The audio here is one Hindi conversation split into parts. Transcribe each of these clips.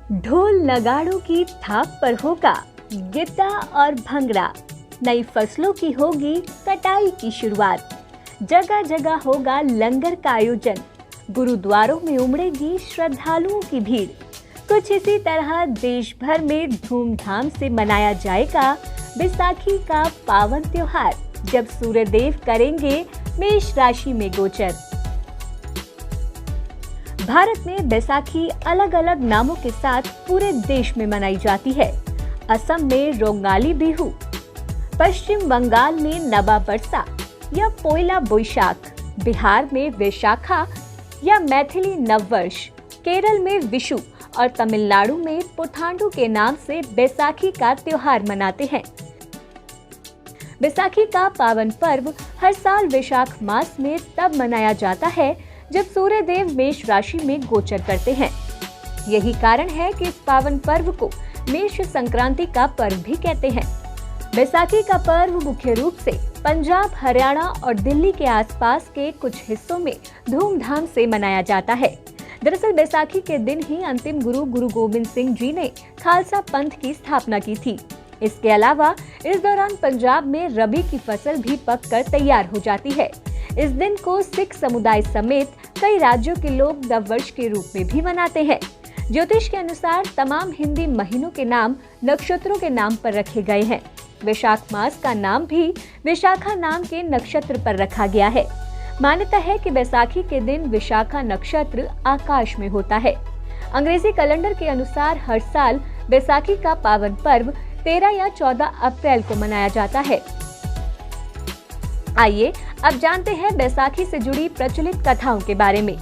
ढोल नगाड़ों की थाप पर होगा गिद्दा और भंगड़ा। नई फसलों की होगी कटाई की शुरुआत। जगह जगह होगा लंगर का आयोजन। गुरुद्वारों में उमड़ेगी श्रद्धालुओं की भीड़। कुछ इसी तरह देश भर में धूमधाम से मनाया जाएगा बैसाखी का पावन त्योहार, जब सूर्यदेव करेंगे मेष राशि में गोचर। भारत में बैसाखी अलग अलग नामों के साथ पूरे देश में मनाई जाती है। असम में रोंगाली बिहू, पश्चिम बंगाल में नबा बरसा या पोइला बोईशाख, बिहार में वैशाखा या मैथिली नववर्ष, केरल में विशु और तमिलनाडु में पुथांडु के नाम से बैसाखी का त्योहार मनाते हैं। बैसाखी का पावन पर्व हर साल वैशाख मास में तब मनाया जाता है जब सूर्यदेव मेष राशि में गोचर करते हैं। यही कारण है कि इस पावन पर्व को मेष संक्रांति का पर्व भी कहते हैं। बैसाखी का पर्व मुख्य रूप से पंजाब, हरियाणा और दिल्ली के आसपास के कुछ हिस्सों में धूमधाम से मनाया जाता है। दरअसल बैसाखी के दिन ही अंतिम गुरु गोबिंद सिंह जी ने खालसा पंथ की स्थापना की थी। इसके अलावा इस दौरान पंजाब में रबी की फसल भी पककर तैयार हो जाती है। इस दिन को सिख समुदाय समेत कई राज्यों के लोग नववर्ष के रूप में भी मनाते हैं। ज्योतिष के अनुसार तमाम हिंदी महीनों के नाम नक्षत्रों के नाम पर रखे गए हैं। वैशाख मास का नाम भी विशाखा नाम के नक्षत्र पर रखा गया है। मान्यता है कि बैसाखी के दिन विशाखा नक्षत्र आकाश में होता है। अंग्रेजी कैलेंडर के अनुसार हर साल बैसाखी का पावन पर्व 13 या 14 अप्रैल को मनाया जाता है। आइए अब जानते हैं बैसाखी से जुड़ी प्रचलित कथाओं के बारे में।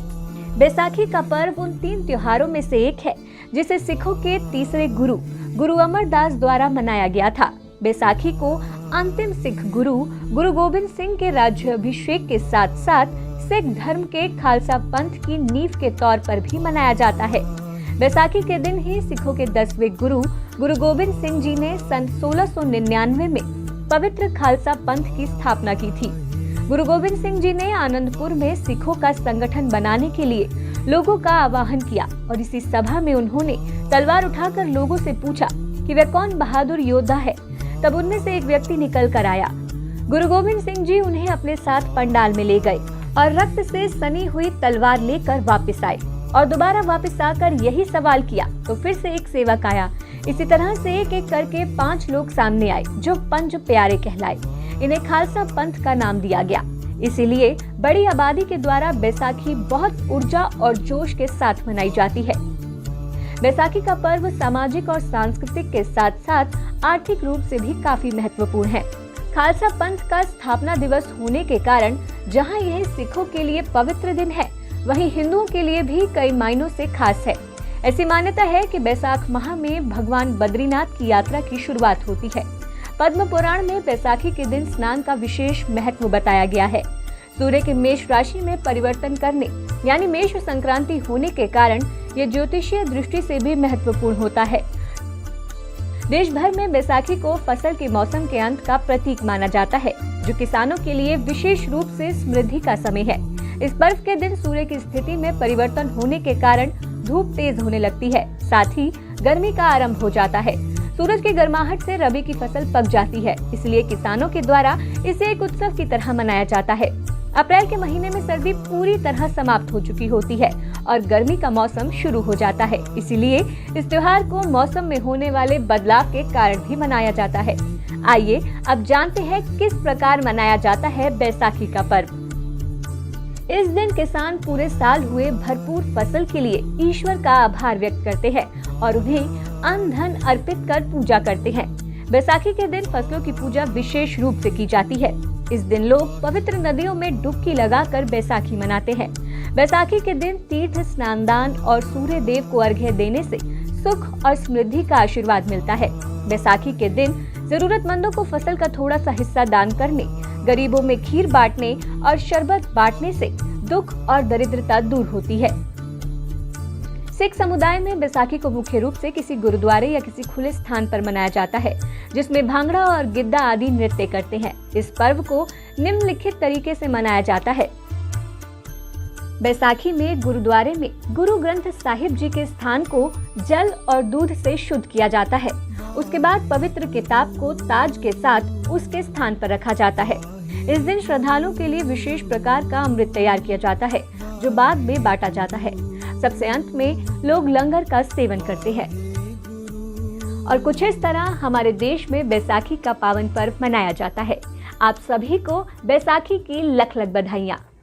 बैसाखी का पर्व उन 3 त्योहारों में से एक है जिसे सिखों के तीसरे गुरु अमरदास द्वारा मनाया गया था। बैसाखी को अंतिम सिख गुरु गोबिंद सिंह के राज्याभिषेक के साथ साथ सिख धर्म के खालसा पंथ की नींव के तौर पर भी मनाया जाता है। बैसाखी के दिन ही सिखों के 10वें गुरु गोबिंद सिंह जी ने सन 1699 में पवित्र खालसा पंथ की स्थापना की थी। गुरु गोबिंद सिंह जी ने आनंदपुर में सिखों का संगठन बनाने के लिए लोगों का आह्वान किया और इसी सभा में उन्होंने तलवार उठाकर लोगों से पूछा कि वह कौन बहादुर योद्धा है। तब उनमें से एक व्यक्ति निकल कर आया। गुरु गोबिंद सिंह जी उन्हें अपने साथ पंडाल में ले गए और रक्त से सनी हुई तलवार लेकर वापस आए और दोबारा वापस आकर यही सवाल किया तो फिर से एक सेवक आया। इसी तरह से एक एक करके 5 लोग सामने आए जो पंज प्यारे कहलाए। इन्हें खालसा पंथ का नाम दिया गया। इसीलिए बड़ी आबादी के द्वारा बैसाखी बहुत ऊर्जा और जोश के साथ मनाई जाती है। बैसाखी का पर्व सामाजिक और सांस्कृतिक के साथ साथ आर्थिक रूप से भी काफी महत्वपूर्ण है। खालसा पंथ का स्थापना दिवस होने के कारण जहां यह सिखों के लिए पवित्र दिन है, वहीं हिंदुओं के लिए भी कई मायनों से खास है। ऐसी मान्यता है कि बैसाख माह में भगवान बद्रीनाथ की यात्रा की शुरुआत होती है। पद्म पुराण में बैसाखी के दिन स्नान का विशेष महत्व बताया गया है। सूर्य के मेष राशि में परिवर्तन करने यानी मेष संक्रांति होने के कारण ये ज्योतिषीय दृष्टि से भी महत्वपूर्ण होता है। देश भर में बैसाखी को फसल के मौसम के अंत का प्रतीक माना जाता है, जो किसानों के लिए विशेष रूप से समृद्धि का समय है। इस पर्व के दिन सूर्य की स्थिति में परिवर्तन होने के कारण धूप तेज होने लगती है, साथ ही गर्मी का आरंभ हो जाता है। सूरज की गर्माहट से रबी की फसल पक जाती है, इसलिए किसानों के द्वारा इसे एक उत्सव की तरह मनाया जाता है। अप्रैल के महीने में सर्दी पूरी तरह समाप्त हो चुकी होती है और गर्मी का मौसम शुरू हो जाता है। इसीलिए इस त्योहार को मौसम में होने वाले बदलाव के कारण भी मनाया जाता है। आइए अब जानते हैं किस प्रकार मनाया जाता है बैसाखी का पर्व। इस दिन किसान पूरे साल हुए भरपूर फसल के लिए ईश्वर का आभार व्यक्त करते हैं और उन्हें अन्न धन अर्पित कर पूजा करते हैं। बैसाखी के दिन फसलों की पूजा विशेष रूप से की जाती है। इस दिन लोग पवित्र नदियों में डुबकी लगाकर बैसाखी मनाते हैं। बैसाखी के दिन तीर्थ स्नान और सूर्य देव को अर्घ्य देने से सुख और समृद्धि का आशीर्वाद मिलता है। बैसाखी के दिन जरूरतमंदों को फसल का थोड़ा सा हिस्सा दान करने, गरीबों में खीर बांटने और शरबत बांटने से दुख और दरिद्रता दूर होती है। सिख समुदाय में बैसाखी को मुख्य रूप से किसी गुरुद्वारे या किसी खुले स्थान पर मनाया जाता है, जिसमें भांगड़ा और गिद्दा आदि नृत्य करते हैं। इस पर्व को निम्नलिखित तरीके से मनाया जाता है। बैसाखी में गुरुद्वारे में गुरु ग्रंथ साहिब जी के स्थान को जल और दूध से शुद्ध किया जाता है। उसके बाद पवित्र किताब को ताज के साथ उसके स्थान पर रखा जाता है। इस दिन श्रद्धालुओं के लिए विशेष प्रकार का अमृत तैयार किया जाता है, जो बाद में बांटा जाता है। सबसे अंत में लोग लंगर का सेवन करते हैं। और कुछ इस तरह हमारे देश में बैसाखी का पावन पर्व मनाया जाता है। आप सभी को बैसाखी की लख लख बधाइयाँ।